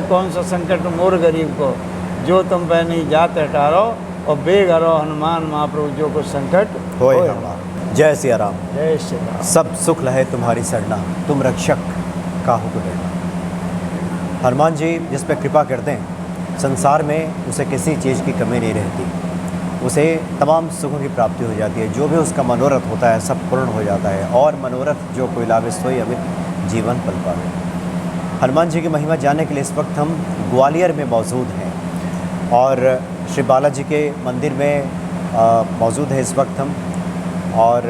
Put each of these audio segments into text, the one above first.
कौन सा संकट मोर गरीब को, जो तुम पे नहीं जात हटारो, और बेघरो हनुमान महाप्रभु जो को संकट होए हमारा। जय सिया राम। जय श्री राम। सब सुख लहे तुम्हारी सरना, तुम रक्षक काहू को डरना। हनुमान जी जिस पे कृपा करते हैं, संसार में उसे किसी चीज़ की कमी नहीं रहती, उसे तमाम सुखों की प्राप्ति हो जाती है। जो भी उसका मनोरथ होता है सब पूर्ण हो जाता है, और मनोरथ जो कोई लावे सोई अमित जीवन पल पावे। हनुमान जी की महिमा जानने के लिए इस वक्त हम ग्वालियर में मौजूद हैं, और श्री बालाजी के मंदिर में मौजूद है इस वक्त हम। और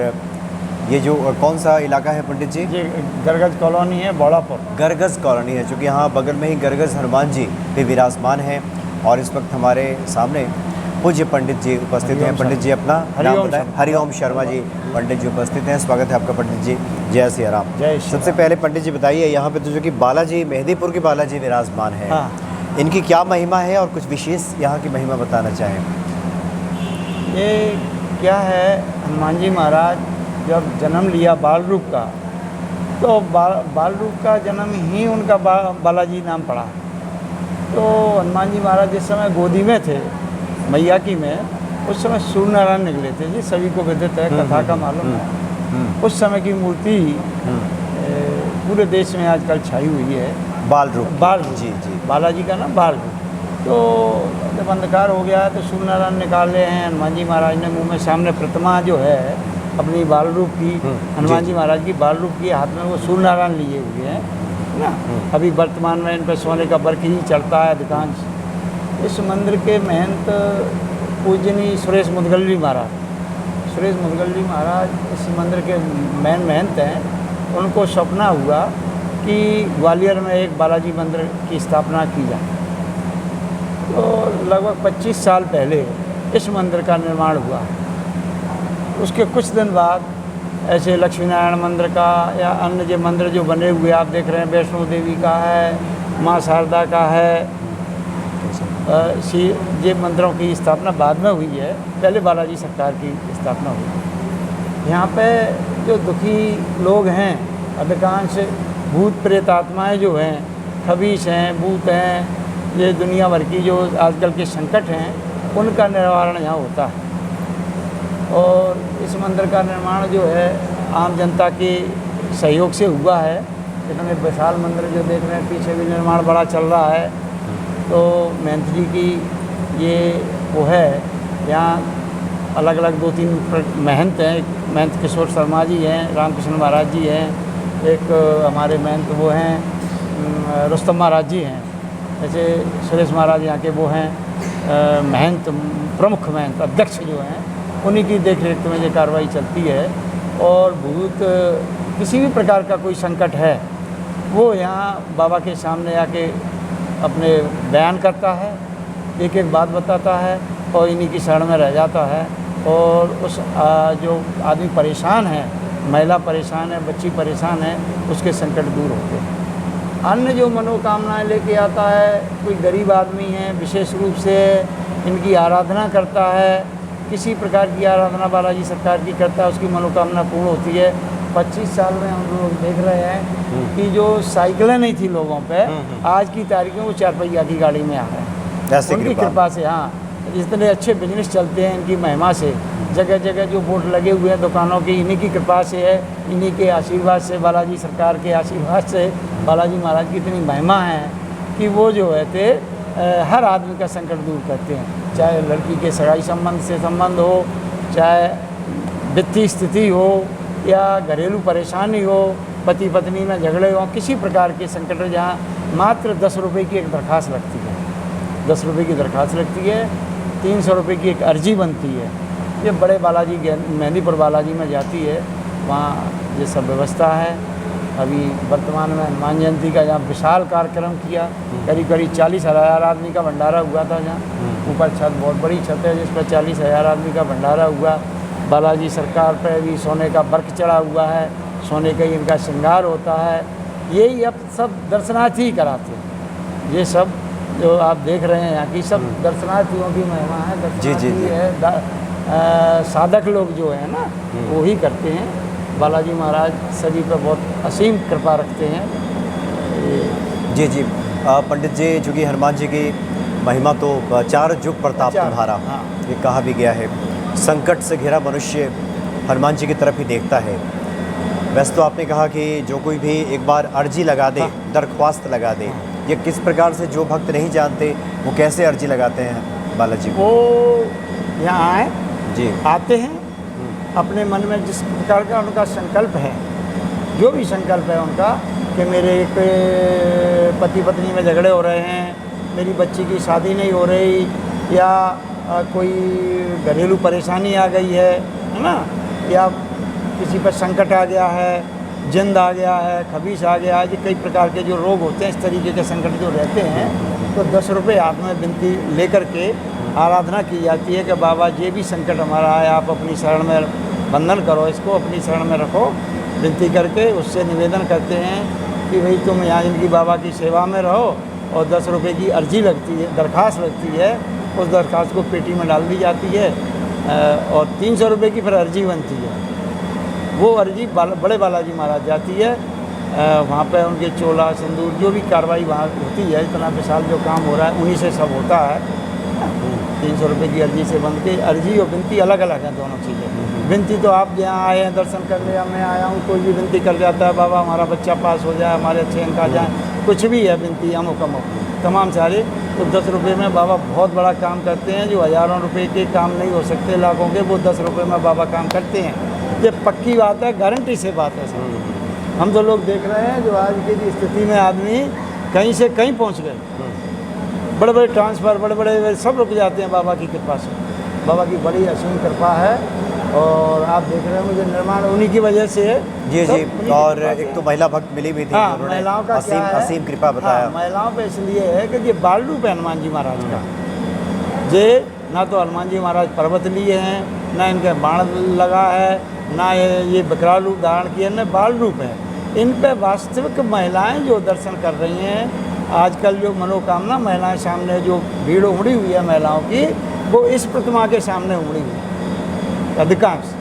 ये जो कौन सा इलाका है पंडित जी? ये गरगज कॉलोनी है, बौड़ापुर। गरगज कॉलोनी है, चूँकि यहाँ बगल में ही गरगज हनुमान जी भी विराजमान हैं। और इस वक्त हमारे सामने पूज्य पंडित जी उपस्थित हैं। पंडित जी अपना नाम बताएं। हरिओम शर्मा जी पंडित जी उपस्थित हैं। स्वागत है आपका पंडित जी। जय सिया राम। जय श्री सबसे पहले पंडित जी बताइए, यहाँ पे तो जो कि बालाजी, मेहंदीपुर के बालाजी विराजमान है, हाँ। इनकी क्या महिमा है और कुछ विशेष यहाँ की महिमा बताना चाहें? ये क्या है, हनुमान जी महाराज जब जन्म लिया बाल रूप का, तो बाल रूप का जन्म ही उनका बालाजी नाम पड़ा। तो हनुमान जी महाराज जिस समय गोदी में थे मैया की में, उस समय सूर्य नारायण निकले थे जी, सभी को विदित है, कथा का मालूम है। उस समय की मूर्ति पूरे देश में आजकल छाई हुई है, बाल रूप। जी जी, बालाजी का नाम बाल रूप। तो जब अंधकार हो गया तो सूर्य नारायण निकाल रहे हैं, हनुमान जी महाराज ने मुंह में सामने प्रतिमा जो है अपनी बाल रूप की, हनुमान जी महाराज की बाल रूप की, हाथ में वो सूर्य नारायण लिए हुए हैं ना। अभी वर्तमान में इन पर सोने का वर्क ही चलता है अधिकांश। इस मंदिर के महंत पूजनीय सुरेश मुदगल्ली महाराज, सुरेश मुदगल्ली महाराज इस मंदिर के मेन महंत हैं। उनको सपना हुआ कि ग्वालियर में एक बालाजी मंदिर की स्थापना की जाए। तो लगभग 25 साल पहले इस मंदिर का निर्माण हुआ। उसके कुछ दिन बाद ऐसे लक्ष्मी नारायण मंदिर का या अन्य जो मंदिर जो बने हुए आप देख रहे हैं, वैष्णो देवी का है, माँ शारदा का है, ये मंदिरों की स्थापना बाद में हुई है, पहले बालाजी सरकार की स्थापना हुई। यहाँ पे जो दुखी लोग हैं, अधिकांश भूत प्रेत आत्माएँ जो हैं, खबीश हैं, भूत हैं, ये दुनिया भर की जो आजकल के संकट हैं, उनका निवारण यहाँ होता है। और इस मंदिर का निर्माण जो है आम जनता के सहयोग से हुआ है। इतने विशाल मंदिर जो देख रहे हैं, पीछे भी निर्माण बड़ा चल रहा है। तो महंत जी की ये वो है, यहाँ अलग अलग 2-3 महंत हैं। महंत किशोर शर्मा जी हैं, रामकृष्ण महाराज जी हैं, एक हमारे महंत वो हैं रुस्तम महाराज जी हैं, ऐसे सुरेश महाराज यहाँ के वो हैं महंत, प्रमुख महंत अध्यक्ष जो हैं, उन्हीं की देख रेख में ये कार्रवाई चलती है। और भूत किसी भी प्रकार का कोई संकट है, वो यहाँ बाबा के सामने आके अपने बयान करता है, एक एक बात बताता है, और इन्हीं की शरण में रह जाता है। और उस जो आदमी परेशान है, महिला परेशान है, बच्ची परेशान है, उसके संकट दूर होते हैं। अन्य जो मनोकामनाएं लेके आता है, कोई गरीब आदमी है विशेष रूप से इनकी आराधना करता है, किसी प्रकार की आराधना बालाजी सरकार की करता है, उसकी मनोकामना पूर्ण होती है। 25 साल में हम लोग देख रहे हैं कि जो साइकिलें नहीं थी लोगों पे, आज की तारीख में वो 4 पहिया की गाड़ी में आ रहे हैं, उनकी कृपा से। हाँ, इतने अच्छे बिजनेस चलते हैं इनकी महिमा से। जगह जगह जो बोर्ड लगे हुए हैं दुकानों की, इन्हीं की कृपा से है, इन्हीं के आशीर्वाद से, बालाजी सरकार के आशीर्वाद से बालाजी महाराज की इतनी महिमा है कि वो जो है हर आदमी का संकट दूर करते हैं। चाहे लड़की के सगाई संबंध से संबंध हो, चाहे वित्तीय स्थिति हो, या घरेलू परेशानी हो, पति पत्नी में झगड़े हो, किसी प्रकार के संकट, जहाँ मात्र 10 रुपये की एक दरख्वास्त लगती है, 10 रुपये की दरख्वास्त लगती है, 300 रुपये की एक अर्जी बनती है। ये बड़े बालाजी मेहंदीपुर बालाजी में जाती है, वहाँ ये सब व्यवस्था है। अभी वर्तमान में हनुमान जयंती का यहाँ विशाल कार्यक्रम किया, करीब 40,000 आदमी का भंडारा हुआ था। जहाँ ऊपर छत, बहुत बड़ी छत है, जिस पर 40,000 आदमी का भंडारा हुआ। बालाजी सरकार पर भी सोने का वर्क चढ़ा हुआ है, सोने का ही इनका श्रृंगार होता है। यही अब सब दर्शनार्थी ही कराते हैं। ये सब जो आप देख रहे हैं यहाँ की सब दर्शनार्थियों की महिमा है। दर्शनार्थी है, साधक लोग जो है ना, वो ही करते हैं। बालाजी महाराज सभी पर बहुत असीम कृपा रखते हैं। जी जी, पंडित जी, चूँकि हनुमान जी की महिमा तो चार जुग प्रताप चार, तुम्हारा, हाँ। ये कहा भी गया है। संकट से घिरा मनुष्य हनुमान जी की तरफ ही देखता है। वैसे तो आपने कहा कि जो कोई भी एक बार अर्जी लगा दे, हाँ। दरख्वास्त लगा दे, ये किस प्रकार से जो भक्त नहीं जानते वो कैसे अर्जी लगाते हैं बालाजी को? वो यहाँ आए, जी, आते हैं, अपने मन में जिस प्रकार का उनका संकल्प है, जो भी संकल्प है उनका, कि मेरे एक पति पत्नी में झगड़े हो रहे हैं, मेरी बच्ची की शादी नहीं हो रही, या कोई घरेलू परेशानी आ गई है ना, या किसी पर संकट आ गया है, जिंद आ गया है, खबीस आ गया है, ये कई प्रकार के जो रोग होते हैं, इस तरीके के संकट जो रहते हैं, तो 10 रुपये हाथ में विनती लेकर के आराधना की जाती है कि बाबा ये भी संकट हमारा है, आप अपनी शरण में बंधन करो, इसको अपनी शरण में रखो, विनती करके उससे निवेदन करते हैं कि भाई तुम यहाँ इनकी बाबा की सेवा में रहो, और 10 रुपये की अर्जी लगती है, दरख्वास्त लगती है, उस दरख्वास्त को पेटी में डाल दी जाती है, और 300 रुपये की फिर अर्जी बनती है। वो अर्जी बड़े बालाजी महाराज जाती है, वहाँ पे उनके चोला सिंदूर जो भी कार्रवाई वहाँ होती है, इतना विशाल जो काम हो रहा है उन्हीं से सब होता है। 300 रुपये की अर्जी से बन के, अर्जी और विनती अलग अलग हैं दोनों चीज़ें। विनती तो आप यहाँ आए हैं दर्शन करने, या मैं आया हूँ, कोई भी विनती कर जाता है, बाबा हमारा बच्चा पास हो जाए, हमारे अच्छे अंक आ जाए, कुछ भी है विनती, अमुक अमुक तमाम सारे, तो 10 रुपये में बाबा बहुत बड़ा काम करते हैं। जो हज़ारों रुपये के काम नहीं हो सकते लाखों के, वो 10 रुपये में बाबा काम करते हैं। ये पक्की बात है, गारंटी से बात है सर। हम तो लोग देख रहे हैं जो आज की स्थिति में आदमी कहीं से कहीं पहुंच गए, बड़े बड़े ट्रांसफ़र, बड़े बड़े सब रुक जाते हैं बाबा की कृपा से। बाबा की बड़ी असीम कृपा है, और आप देख रहे हैं मुझे निर्माण उन्हीं की वजह से है। जी सब जी। उन्हीं की और कृपा से एक तो महिला भक्त मिली भी थी, हाँ, उन्होंने महिलाओं का असीम क्या है? असीम कृपा बताया। हाँ, महिलाओं पे इसलिए है कि ये बाल रूप है हनुमान जी महाराज का। जे ना तो हनुमान जी महाराज पर्वत लिए हैं, ना इनके बाण लगा है, ना ये विकराल रूप धारण किए, न बाल रूप है। इन पे वास्तविक महिलाएं जो दर्शन कर रही हैं, आजकल जो मनोकामना महिलाएं सामने जो भीड़ उमड़ी हुई है महिलाओं की, वो इस प्रतिमा के सामने उमड़ी हुई है अधिकांश।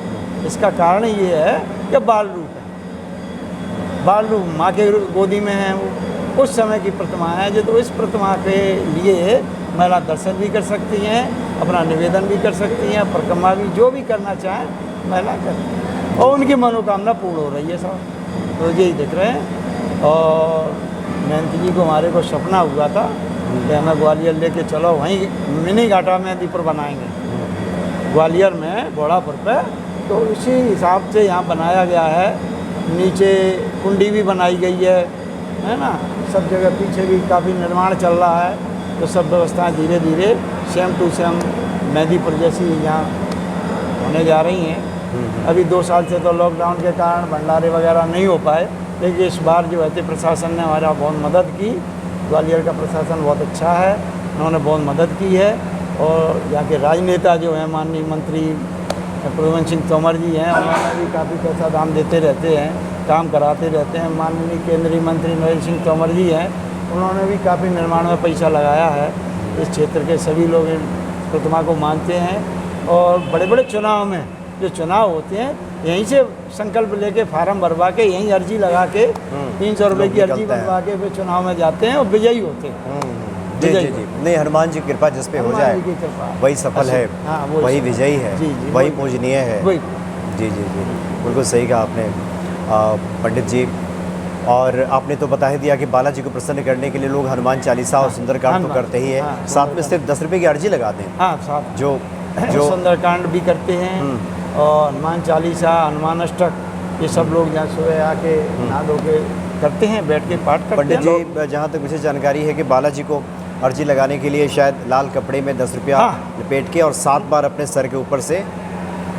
इसका कारण ये है कि बाल रूप है, बाल रूप माँ के गोदी में है, वो उस समय की प्रतिमा है। जो तो इस प्रतिमा के लिए महिला दर्शन भी कर सकती हैं, अपना निवेदन भी कर सकती हैं, परिक्रमा भी जो भी करना चाहें महिला करती हैं, और उनकी मनोकामना पूर्ण हो रही है साहब। तो यही देख रहे हैं। और महंत जी को हमारे को सपना हुआ था कि हमें ग्वालियर लेके चलो, वहीं मिनी घाटा में दीपुर बनाएंगे ग्वालियर में घोड़ापुर पे। तो इसी हिसाब से यहाँ बनाया गया है। नीचे कुंडी भी बनाई गई है ना, सब जगह पीछे भी काफ़ी निर्माण चल रहा है। तो सब व्यवस्थाएं धीरे धीरे सेम टू सेम मेहंदीपुर जैसी यहाँ होने जा रही हैं। अभी 2 साल से तो लॉकडाउन के कारण भंडारे वगैरह नहीं हो पाए, लेकिन इस बार जो है प्रशासन ने हमारा बहुत मदद की। ग्वालियर का प्रशासन बहुत अच्छा है, उन्होंने बहुत मदद की है। और यहाँ के राजनेता जो हैं, माननीय मंत्री प्रद्युम्न सिंह तोमर जी हैं, उन्होंने भी काफ़ी पैसा दाम देते रहते हैं, काम कराते रहते हैं। माननीय केंद्रीय मंत्री नरेंद्र सिंह तोमर जी हैं, उन्होंने भी काफ़ी निर्माण में पैसा लगाया है। इस क्षेत्र के सभी लोग इन प्रतिमा को मानते हैं, और बड़े बड़े चुनाव में जो चुनाव होते हैं, यहीं से संकल्प लेके फार्म भरवा के, यहीं अर्जी लगा के 300 रुपये की अर्जी बनवा के फिर चुनाव में जाते हैं और विजयी होते हैं। जी जी जी। नहीं, हनुमान जी कृपा जिस पे हो जाए वही सफल है, हाँ, वही विजयी है, जी, जी, वही पूजनीय है। वही। जी जी जी, बिल्कुल सही कहा आपने पंडित जी। और आपने तो बता ही दिया कि बालाजी को प्रसन्न करने के लिए लोग हनुमान चालीसा और सुंदरकांड तो करते ही है, साथ में सिर्फ 10 रुपये की अर्जी लगाते हैं। हाँ, साथ जो सुंदरकांड भी करते हैं, और हनुमान चालीसा, हनुमान अष्टक, ये सब लोग यहाँ सुबह आके नहा धो के करते हैं, बैठ के पाठ करते हैं। पंडित जी, जहाँ तक मुझे जानकारी है कि बालाजी को अर्जी लगाने के लिए शायद लाल कपड़े में 10 रुपया लपेट के और 7 बार अपने सर के ऊपर से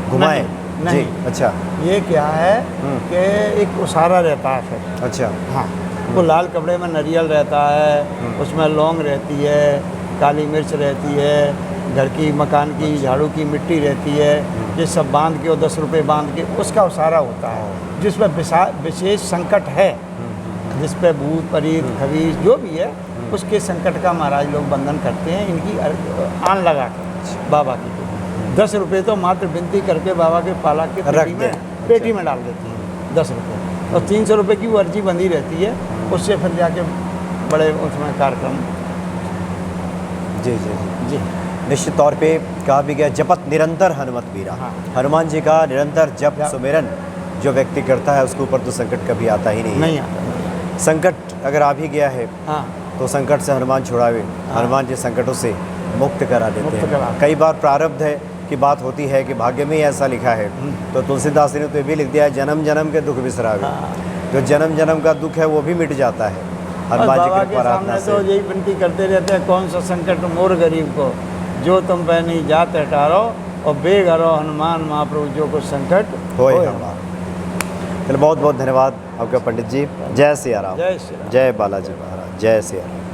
घुमाएं। नहीं, जी, अच्छा। ये क्या है कि एक उसारा रहता है फिर। अच्छा। हाँ, वो लाल कपड़े में नारियल रहता है, उसमें लौंग रहती है, काली मिर्च रहती है, घर की मकान की झाड़ू की मिट्टी रहती है, ये सब बांध के और 10 रुपये बांध के उसका उसारा होता है। जिसमें विशेष संकट है, जिस पे भूत प्रेत खबीस जो भी है, उसके संकट का महाराज लोग बंधन करते हैं, इनकी आन लगा के बाबा की। 10 रुपये तो मात्र विनती करके बाबा के पाला के पेटी में डाल देती हैं 10 रुपये, और 300 रुपये की वो अर्जी बंधी रहती है। उससे फिर जाके बड़े उसमें कार्यक्रम। जी जी जी। जी निश्चित तौर पे कहा भी गया, जपत निरंतर हनुमत वीरा। हाँ। हनुमान जी का निरंतर जप जप। सुमिरन जो व्यक्ति करता है उसके ऊपर तो संकट कभी आता ही नहीं है। नहीं आता। संकट अगर आ भी गया है हाँ तो संकट से हनुमान छुड़ावे। हनुमान जी संकटों से मुक्त करा देते मुक्त हैं। करा। कई बार प्रारब्ध है कि बात होती है कि भाग्य में ही ऐसा लिखा है, तो तुलसीदास जी ने तो ये भी लिख दिया है, जन्म जन्म के दुख बिसरावे। हाँ। जो जन्म जन्म का दुख है वो भी मिट जाता है और हनुमान जी बाबा की के प्रार्थना सामने तो से। यही विनती करते रहते हैं, कौन सा संकट मोर गरीब को, जो तुम पे नहीं जात हटारो, और बेघरो हनुमान महाप्रभु जो कुछ संकट होए होए हमारा। चलो बहुत बहुत धन्यवाद आपका पंडित जी। जय सिया राम, जय श्री राम। जय बालाजी महाराज, जय सिया राम।